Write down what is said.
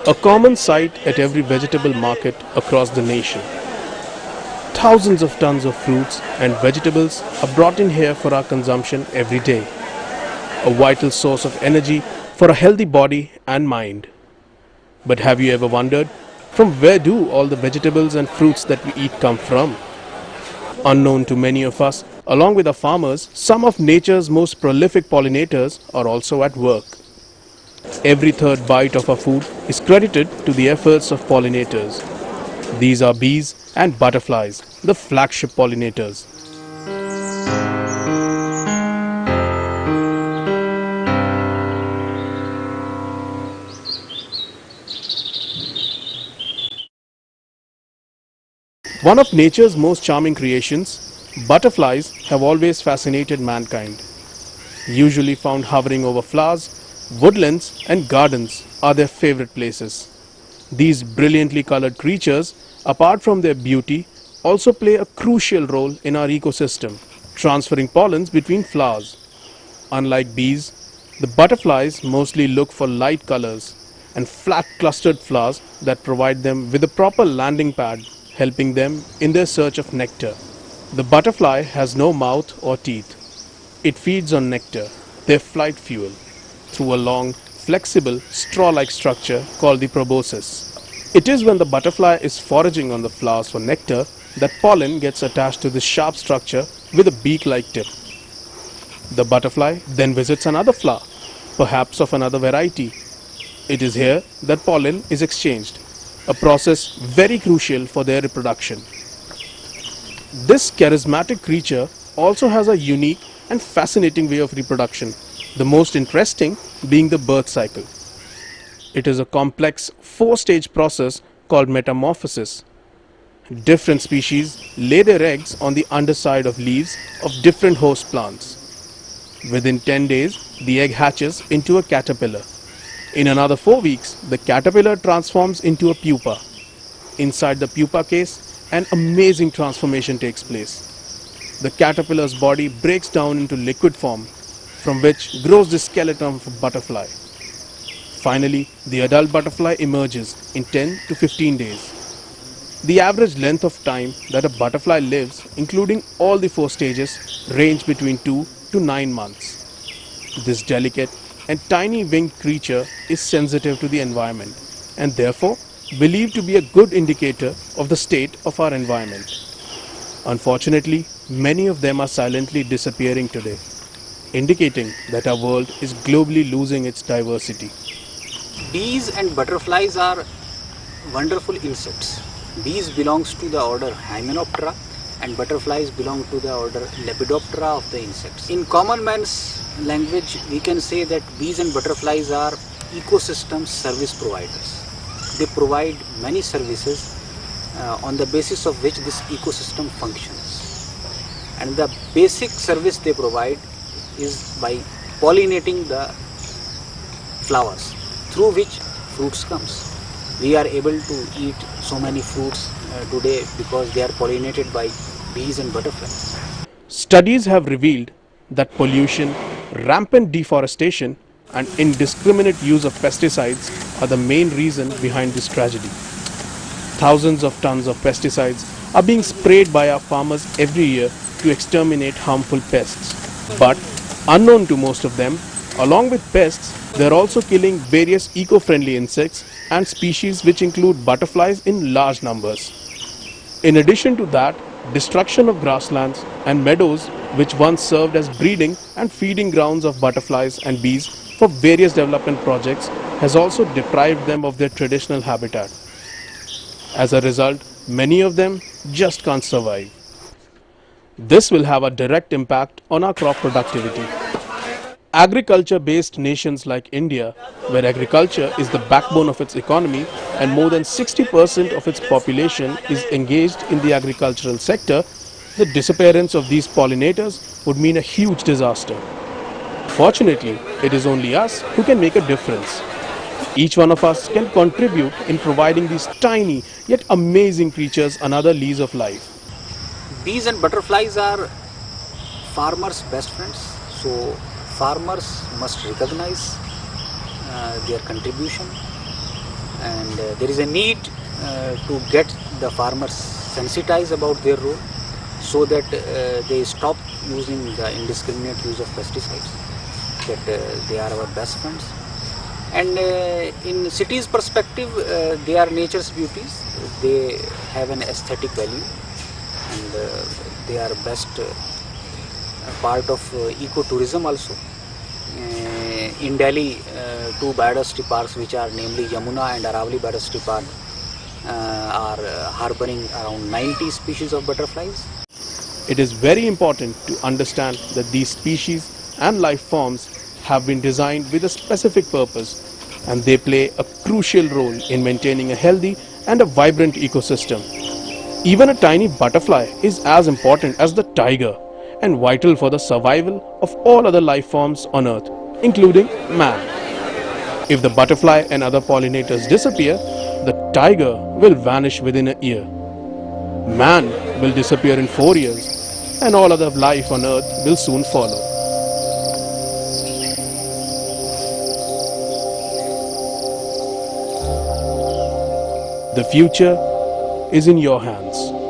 A common sight at every vegetable market across the nation. Thousands of tons of fruits and vegetables are brought in here for our consumption every day. A vital source of energy for a healthy body and mind. But have you ever wondered, from where do all the vegetables and fruits that we eat come from? Unknown to many of us, along with the farmers, some of nature's most prolific pollinators are also at work. Every third bite of our food is credited to the efforts of pollinators. These are bees and butterflies, the flagship pollinators. One of nature's most charming creations, butterflies have always fascinated mankind. Usually found hovering over flowers, woodlands and gardens are their favorite places. These brilliantly colored creatures, apart from their beauty, also play a crucial role in our ecosystem, transferring pollens between flowers. Unlike bees, the butterflies mostly look for light colors and flat clustered flowers that provide them with a proper landing pad, helping them in their search of nectar. The butterfly has no mouth or teeth. It feeds on nectar, their flight fuel, through a long, flexible, straw-like structure called the proboscis. It is when the butterfly is foraging on the flowers for nectar that pollen gets attached to this sharp structure with a beak-like tip. The butterfly then visits another flower, perhaps of another variety. It is here that pollen is exchanged, a process very crucial for their reproduction. This charismatic creature also has a unique and fascinating way of reproduction, the most interesting being the birth cycle. It is a complex four-stage process called metamorphosis. Different species lay their eggs on the underside of leaves of different host plants. Within 10 days, the egg hatches into a caterpillar. In another 4 weeks, the caterpillar transforms into a pupa. Inside the pupa case, an amazing transformation takes place. The caterpillar's body breaks down into liquid form, from which grows the skeleton of a butterfly. Finally, the adult butterfly emerges in 10 to 15 days. The average length of time that a butterfly lives, including all the 4 stages, range between 2 to 9 months. This delicate and tiny winged creature is sensitive to the environment and therefore believed to be a good indicator of the state of our environment. Unfortunately, many of them are silently disappearing today, indicating that our world is globally losing its diversity. Bees and butterflies are wonderful insects. Bees belongs to the order Hymenoptera and butterflies belong to the order Lepidoptera of the insects. In common man's language, we can say that bees and butterflies are ecosystem service providers. They provide many services on the basis of which this ecosystem functions. And the basic service they provide is by pollinating the flowers through which fruits comes. We are able to eat so many fruits today because they are pollinated by bees and butterflies. Studies have revealed that pollution, rampant deforestation, and indiscriminate use of pesticides are the main reason behind this tragedy. Thousands of tons of pesticides are being sprayed by our farmers every year to exterminate harmful pests. But unknown to most of them, along with pests, they are also killing various eco-friendly insects and species which include butterflies in large numbers. In addition to that, destruction of grasslands and meadows which once served as breeding and feeding grounds of butterflies and bees for various development projects has also deprived them of their traditional habitat. As a result, many of them just can't survive. This will have a direct impact on our crop productivity. Agriculture-based nations like India, where agriculture is the backbone of its economy and more than 60% of its population is engaged in the agricultural sector, the disappearance of these pollinators would mean a huge disaster. Fortunately, it is only us who can make a difference. Each one of us can contribute in providing these tiny yet amazing creatures another lease of life. Bees and butterflies are farmers' best friends, so farmers must recognize their contribution and there is a need to get the farmers sensitized about their role, so that they stop using the indiscriminate use of pesticides, that they are our best friends. And in cities perspective, they are nature's beauties. They have an aesthetic value, and they are best part of ecotourism also. In Delhi, two biodiversity parks, which are namely Yamuna and Aravali Biodiversity Park, are harboring around 90 species of butterflies. It is very important to understand that these species and life forms have been designed with a specific purpose, and they play a crucial role in maintaining a healthy and a vibrant ecosystem. Even a tiny butterfly is as important as the tiger and vital for the survival of all other life forms on earth, including man. If the butterfly and other pollinators disappear, the tiger will vanish within a year. Man will disappear in 4 years, and all other life on earth will soon follow. The future is in your hands.